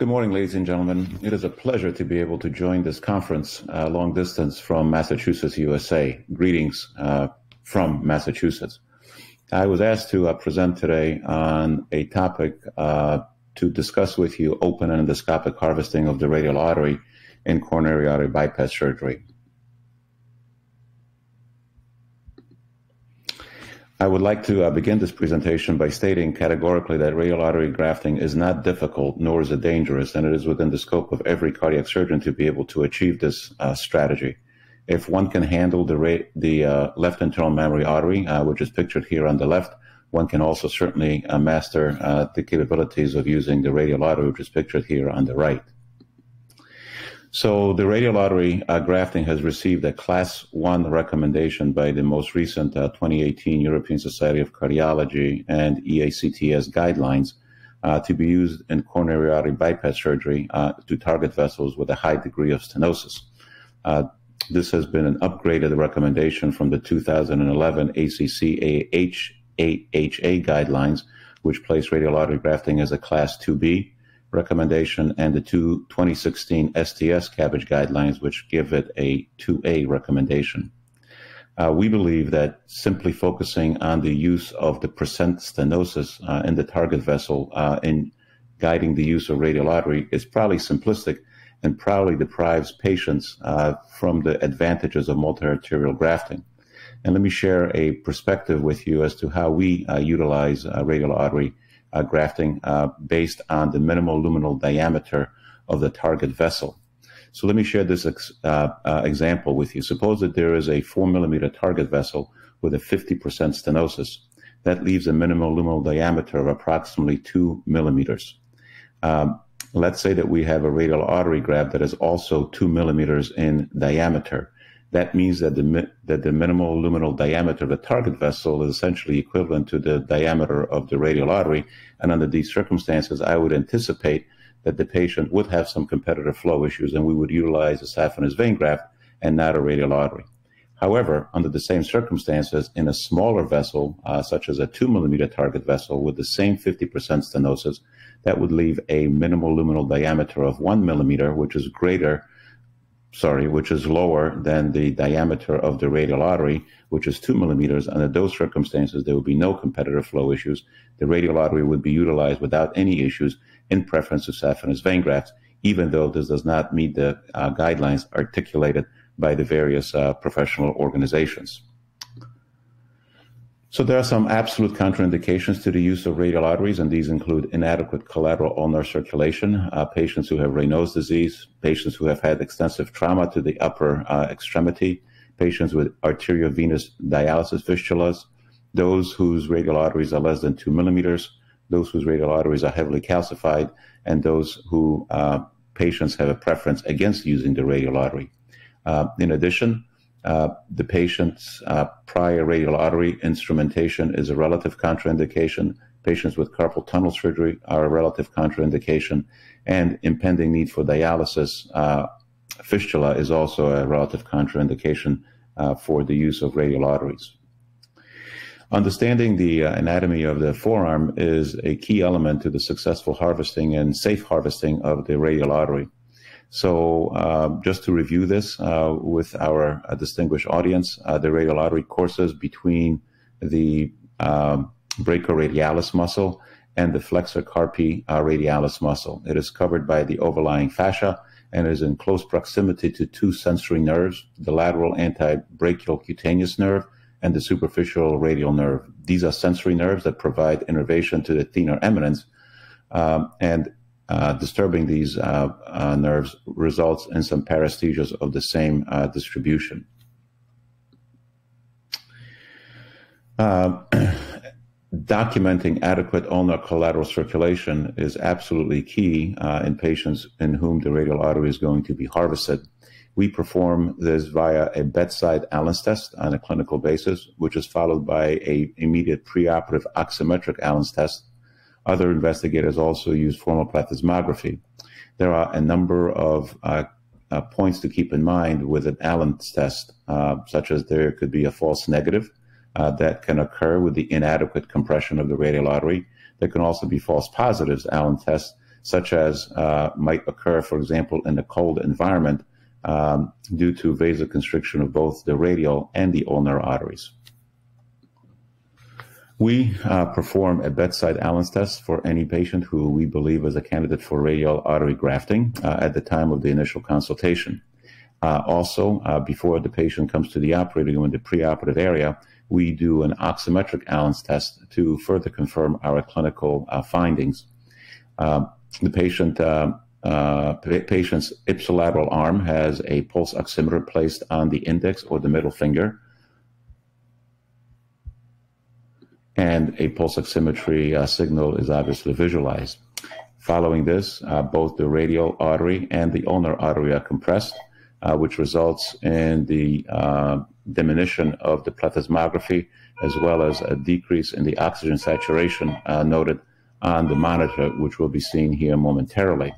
Good morning, ladies and gentlemen. It is a pleasure to be able to join this conference long distance from Massachusetts, USA. Greetings from Massachusetts. I was asked to present today on a topic to discuss with you open and endoscopic harvesting of the radial artery in coronary artery bypass surgery. I would like to begin this presentation by stating categorically that radial artery grafting is not difficult, nor is it dangerous, and it is within the scope of every cardiac surgeon to be able to achieve this strategy. If one can handle the left internal mammary artery, which is pictured here on the left, one can also certainly master the capabilities of using the radial artery, which is pictured here on the right. So the radial artery grafting has received a Class 1 recommendation by the most recent 2018 European Society of Cardiology and EACTS guidelines to be used in coronary artery bypass surgery to target vessels with a high degree of stenosis. This has been an upgraded recommendation from the 2011 ACC/AHA guidelines, which place radial artery grafting as a Class 2B recommendation, and the 2016 STS CABG guidelines, which give it a 2A recommendation. We believe that simply focusing on the use of the percent stenosis in the target vessel in guiding the use of radial artery is probably simplistic and probably deprives patients from the advantages of multi-arterial grafting. And let me share a perspective with you as to how we utilize radial artery grafting based on the minimal luminal diameter of the target vessel. So let me share this example with you. Suppose that there is a 4 millimeter target vessel with a 50% stenosis. That leaves a minimal luminal diameter of approximately 2 millimeters. Let's say that we have a radial artery graft that is also 2 millimeters in diameter. That means that the minimal luminal diameter of the target vessel is essentially equivalent to the diameter of the radial artery. And under these circumstances, I would anticipate that the patient would have some competitive flow issues, and we would utilize a saphenous vein graft and not a radial artery. However, under the same circumstances, in a smaller vessel, such as a 2 millimeter target vessel with the same 50% stenosis, that would leave a minimal luminal diameter of 1 millimeter, which is lower than the diameter of the radial artery, which is 2 millimeters. Under those circumstances, there would be no competitive flow issues. The radial artery would be utilized without any issues in preference to saphenous vein grafts, even though this does not meet the guidelines articulated by the various professional organizations. So there are some absolute contraindications to the use of radial arteries, and these include inadequate collateral ulnar circulation, patients who have Raynaud's disease, patients who have had extensive trauma to the upper extremity, patients with arteriovenous dialysis fistulas, those whose radial arteries are less than 2 millimeters, those whose radial arteries are heavily calcified, and those who patients have a preference against using the radial artery. In addition, the patient's prior radial artery instrumentation is a relative contraindication. Patients with carpal tunnel surgery are a relative contraindication, and impending need for dialysis fistula is also a relative contraindication for the use of radial arteries. Understanding the anatomy of the forearm is a key element to the successful harvesting and safe harvesting of the radial artery. So just to review this with our distinguished audience, the radial artery courses between the brachioradialis muscle and the flexor carpi radialis muscle. It is covered by the overlying fascia and is in close proximity to two sensory nerves, the lateral antibrachial cutaneous nerve and the superficial radial nerve. These are sensory nerves that provide innervation to the thenar eminence, and disturbing these nerves results in some paresthesias of the same distribution. Documenting adequate ulnar collateral circulation is absolutely key in patients in whom the radial artery is going to be harvested. We perform this via a bedside Allen's test on a clinical basis, which is followed by an immediate preoperative oximetric Allen's test. Other investigators also use formal plethysmography. There are a number of points to keep in mind with an Allen's test, such as there could be a false negative that can occur with the inadequate compression of the radial artery. There can also be false positives, Allen tests, such as might occur, for example, in a cold environment due to vasoconstriction of both the radial and the ulnar arteries. We perform a bedside Allen's test for any patient who we believe is a candidate for radial artery grafting at the time of the initial consultation. Also, before the patient comes to the operating room in the preoperative area, we do an oximetric Allen's test to further confirm our clinical findings. The patient's ipsilateral arm has a pulse oximeter placed on the index or the middle finger, and a pulse oximetry signal is obviously visualized. Following this, both the radial artery and the ulnar artery are compressed, which results in the diminution of the plethysmography, as well as a decrease in the oxygen saturation noted on the monitor, which will be seen here momentarily.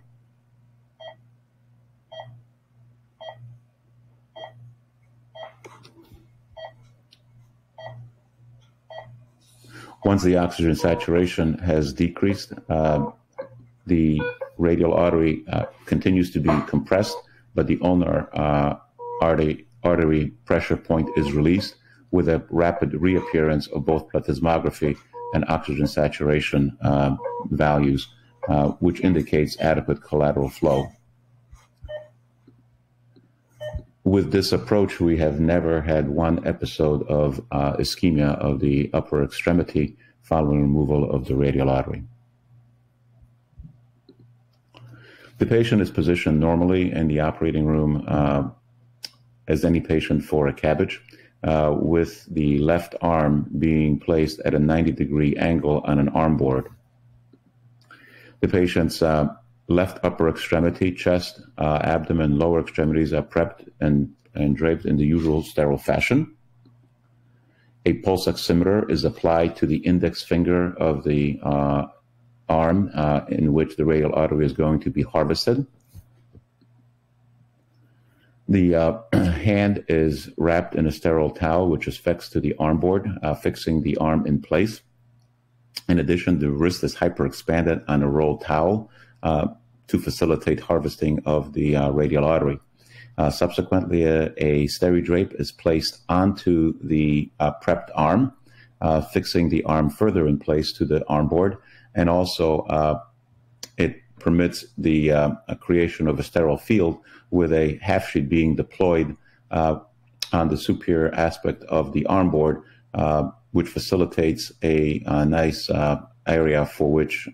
Once the oxygen saturation has decreased, the radial artery continues to be compressed, but the ulnar artery pressure point is released with a rapid reappearance of both plethysmography and oxygen saturation values, which indicates adequate collateral flow. With this approach, we have never had one episode of ischemia of the upper extremity following removal of the radial artery. The patient is positioned normally in the operating room as any patient for a CABG, with the left arm being placed at a 90-degree angle on an arm board. The patient's left upper extremity, chest, abdomen, lower extremities are prepped and draped in the usual sterile fashion. A pulse oximeter is applied to the index finger of the arm in which the radial artery is going to be harvested. The hand is wrapped in a sterile towel, which is fixed to the arm board, fixing the arm in place. In addition, the wrist is hyperexpanded on a rolled towel to facilitate harvesting of the radial artery. Subsequently, a steri-drape is placed onto the prepped arm, fixing the arm further in place to the arm board, and also it permits the creation of a sterile field with a half sheet being deployed on the superior aspect of the arm board, which facilitates a nice area for which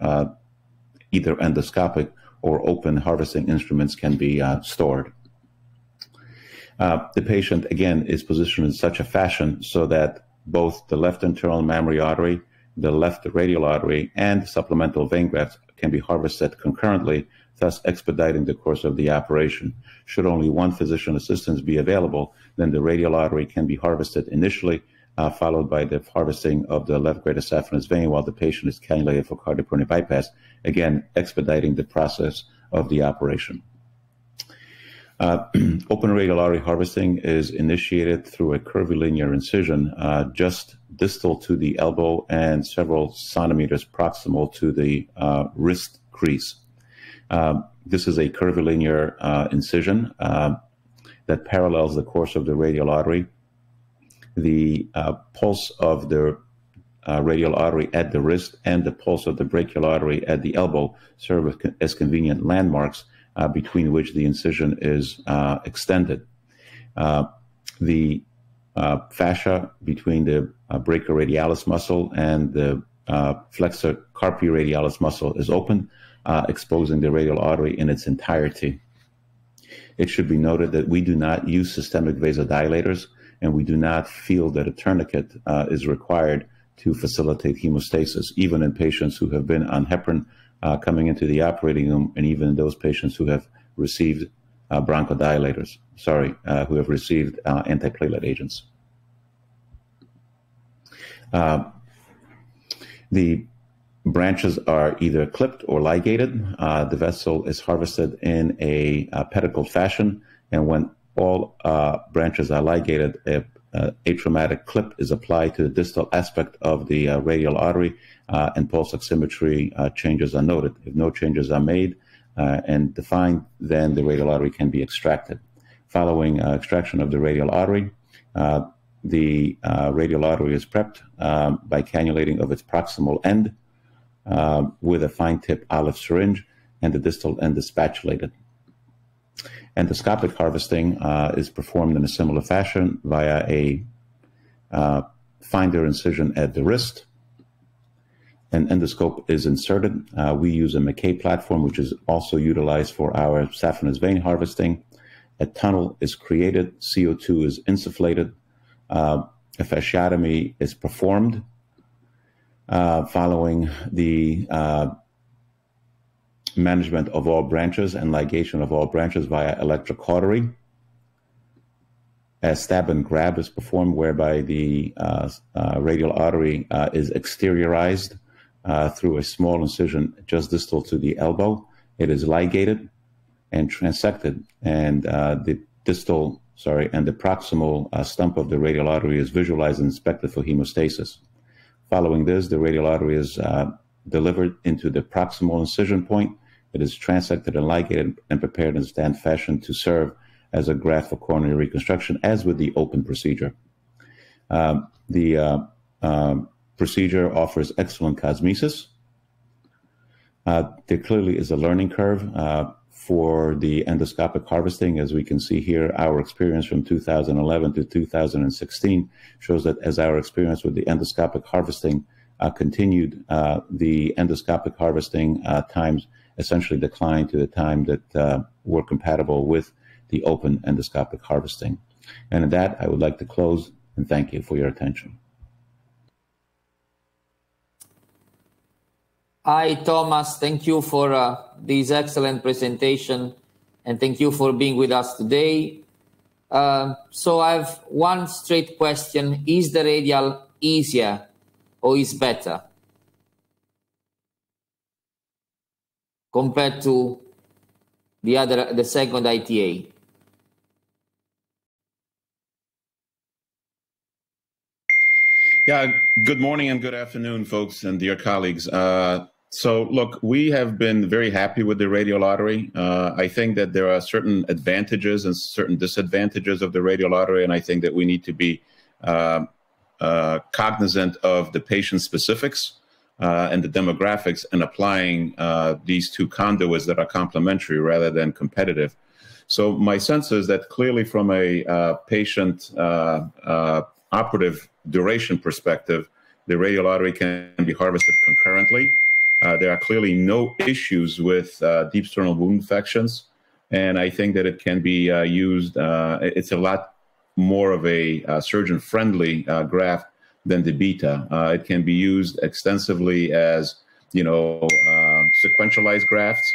either endoscopic or open harvesting instruments can be stored. The patient, again, is positioned in such a fashion so that both the left internal mammary artery, the left radial artery, and supplemental vein grafts can be harvested concurrently, thus expediting the course of the operation. Should only one physician assistance be available, then the radial artery can be harvested initially, followed by the harvesting of the left greater saphenous vein while the patient is cannulated for cardiopulmonary bypass, again, expediting the process of the operation. Open radial artery harvesting is initiated through a curvilinear incision just distal to the elbow and several centimeters proximal to the wrist crease. This is a curvilinear incision that parallels the course of the radial artery. The pulse of the radial artery at the wrist and the pulse of the brachial artery at the elbow serve as convenient landmarks between which the incision is extended. The fascia between the brachioradialis muscle and the flexor carpi radialis muscle is open, exposing the radial artery in its entirety. It should be noted that we do not use systemic vasodilators, and we do not feel that a tourniquet is required to facilitate hemostasis, even in patients who have been on heparin coming into the operating room, and even those patients who have received bronchodilators, who have received antiplatelet agents. The branches are either clipped or ligated. The vessel is harvested in a pedicled fashion, and when all branches are ligated, a atraumatic clip is applied to the distal aspect of the radial artery, and pulse oximetry changes are noted. If no changes are made and defined, then the radial artery can be extracted. Following extraction of the radial artery, the radial artery is prepped by cannulating of its proximal end with a fine-tip olive syringe, and the distal end is spatulated. Endoscopic harvesting is performed in a similar fashion via a finder incision at the wrist. An endoscope is inserted. We use a McKay platform, which is also utilized for our saphenous vein harvesting. A tunnel is created. CO2 is insufflated. A fasciotomy is performed following the management of all branches and ligation of all branches via electrocautery. A stab and grab is performed, whereby the radial artery is exteriorized through a small incision just distal to the elbow. It is ligated and transected, and the proximal stump of the radial artery is visualized and inspected for hemostasis. Following this, the radial artery is delivered into the proximal incision point. It is transected and ligated and prepared in stand fashion to serve as a graft for coronary reconstruction, as with the open procedure. The procedure offers excellent cosmesis. There clearly is a learning curve for the endoscopic harvesting. As we can see here, our experience from 2011 to 2016 shows that as our experience with the endoscopic harvesting continued, the endoscopic harvesting times essentially declined to the time that were compatible with the open endoscopic harvesting. And in that, I would like to close and thank you for your attention. Hi, Thomas. Thank you for this excellent presentation, and thank you for being with us today. So I have one straight question. Is the radial easier or is better compared to the second ITA? Yeah, good morning and good afternoon, folks and dear colleagues. So look, we have been very happy with the radial artery. I think that there are certain advantages and certain disadvantages of the radial artery, and I think that we need to be cognizant of the patient specifics and the demographics, and applying these two conduits that are complementary rather than competitive. So my sense is that clearly from a patient operative duration perspective, the radial artery can be harvested concurrently. There are clearly no issues with deep sternal wound infections, and I think that it can be used. It's a lot more of a surgeon-friendly graft than the beta. It can be used extensively as, sequentialized grafts,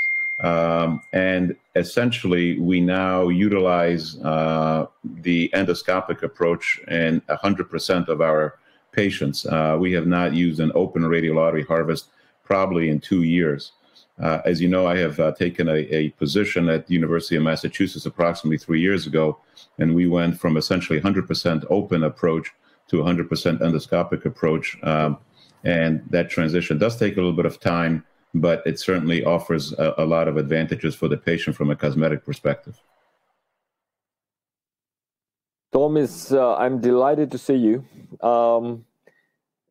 and essentially we now utilize the endoscopic approach in 100% of our patients. We have not used an open radial artery harvest probably in 2 years. As you know, I have taken a position at the University of Massachusetts approximately 3 years ago, and we went from essentially 100% open approach to 100% endoscopic approach. And that transition does take a little bit of time, but it certainly offers a lot of advantages for the patient from a cosmetic perspective. Thomas, I'm delighted to see you.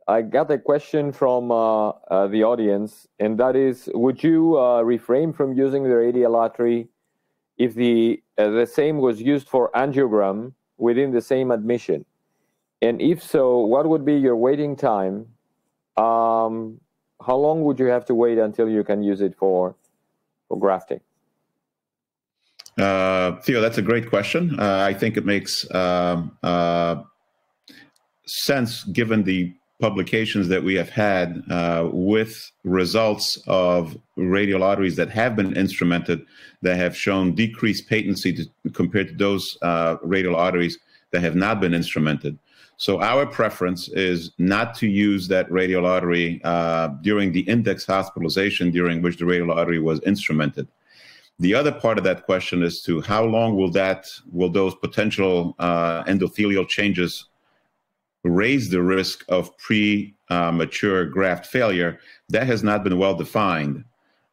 I got a question from the audience, and that is, would you refrain from using the radial artery if the same was used for angiogram within the same admission? And if so, what would be your waiting time? How long would you have to wait until you can use it for grafting? Theo, that's a great question. I think it makes sense given the publications that we have had with results of radial arteries that have been instrumented, that have shown decreased patency compared to those radial arteries that have not been instrumented. So our preference is not to use that radial artery during the index hospitalization during which the radial artery was instrumented. The other part of that question is to how long will those potential endothelial changes raise the risk of premature graft failure, that has not been well defined.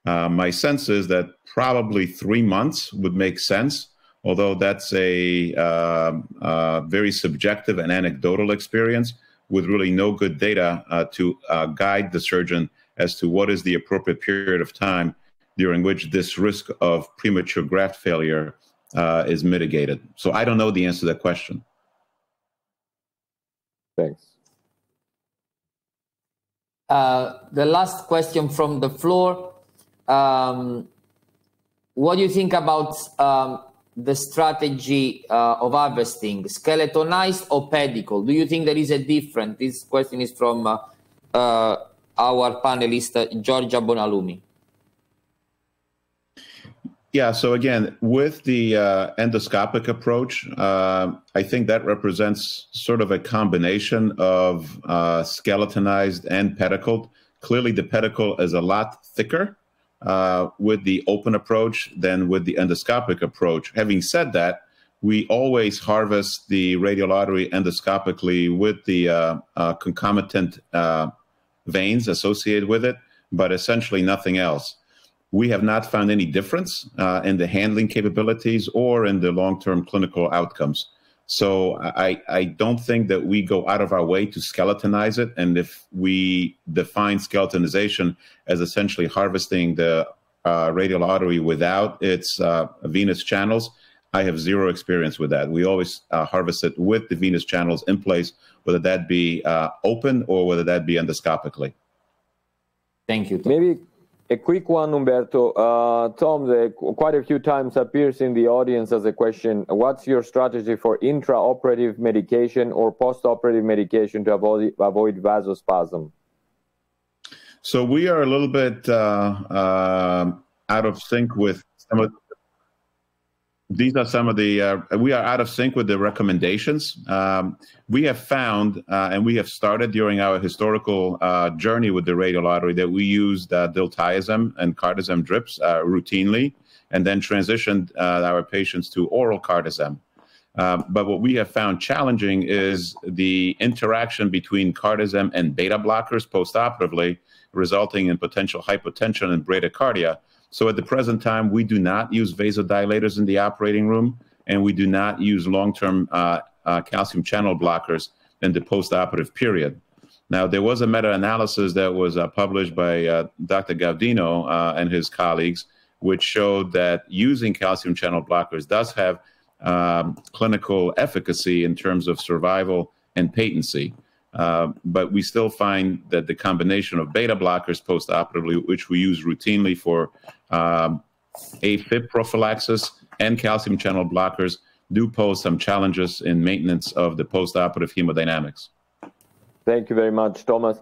My sense is that probably 3 months would make sense, although that's a very subjective and anecdotal experience with really no good data to guide the surgeon as to what is the appropriate period of time during which this risk of premature graft failure is mitigated. So I don't know the answer to that question. Thanks. The last question from the floor. What do you think about the strategy of harvesting, skeletonized or pedicle? Do you think there is a difference? This question is from our panelist, Giorgia Bonalumi. Yeah, so again, with the endoscopic approach, I think that represents sort of a combination of skeletonized and pedicled. Clearly, the pedicle is a lot thicker with the open approach than with the endoscopic approach. Having said that, we always harvest the radial artery endoscopically with the concomitant veins associated with it, but essentially nothing else. We have not found any difference in the handling capabilities or in the long-term clinical outcomes. So I don't think that we go out of our way to skeletonize it. And if we define skeletonization as essentially harvesting the radial artery without its venous channels, I have zero experience with that. We always harvest it with the venous channels in place, whether that be open or whether that be endoscopically. Thank you, Tom. Maybe a quick one, Umberto. Tom, quite a few times appears in the audience as a question, what's your strategy for intraoperative medication or postoperative medication to avoid vasospasm? So we are a little bit out of sync with some of these are some of the, we are out of sync with the recommendations. We have found, and we have started during our historical journey with the radial artery, that we used diltiazem and cardizem drips routinely, and then transitioned our patients to oral cardizem. But what we have found challenging is the interaction between cardizem and beta blockers postoperatively, resulting in potential hypotension and bradycardia. So at the present time, we do not use vasodilators in the operating room, and we do not use long-term calcium channel blockers in the postoperative period. Now, there was a meta-analysis that was published by Dr. Gaudino and his colleagues, which showed that using calcium channel blockers does have clinical efficacy in terms of survival and patency. But we still find that the combination of beta blockers postoperatively, which we use routinely for AFib prophylaxis, and calcium channel blockers do pose some challenges in maintenance of the postoperative hemodynamics. Thank you very much, Thomas.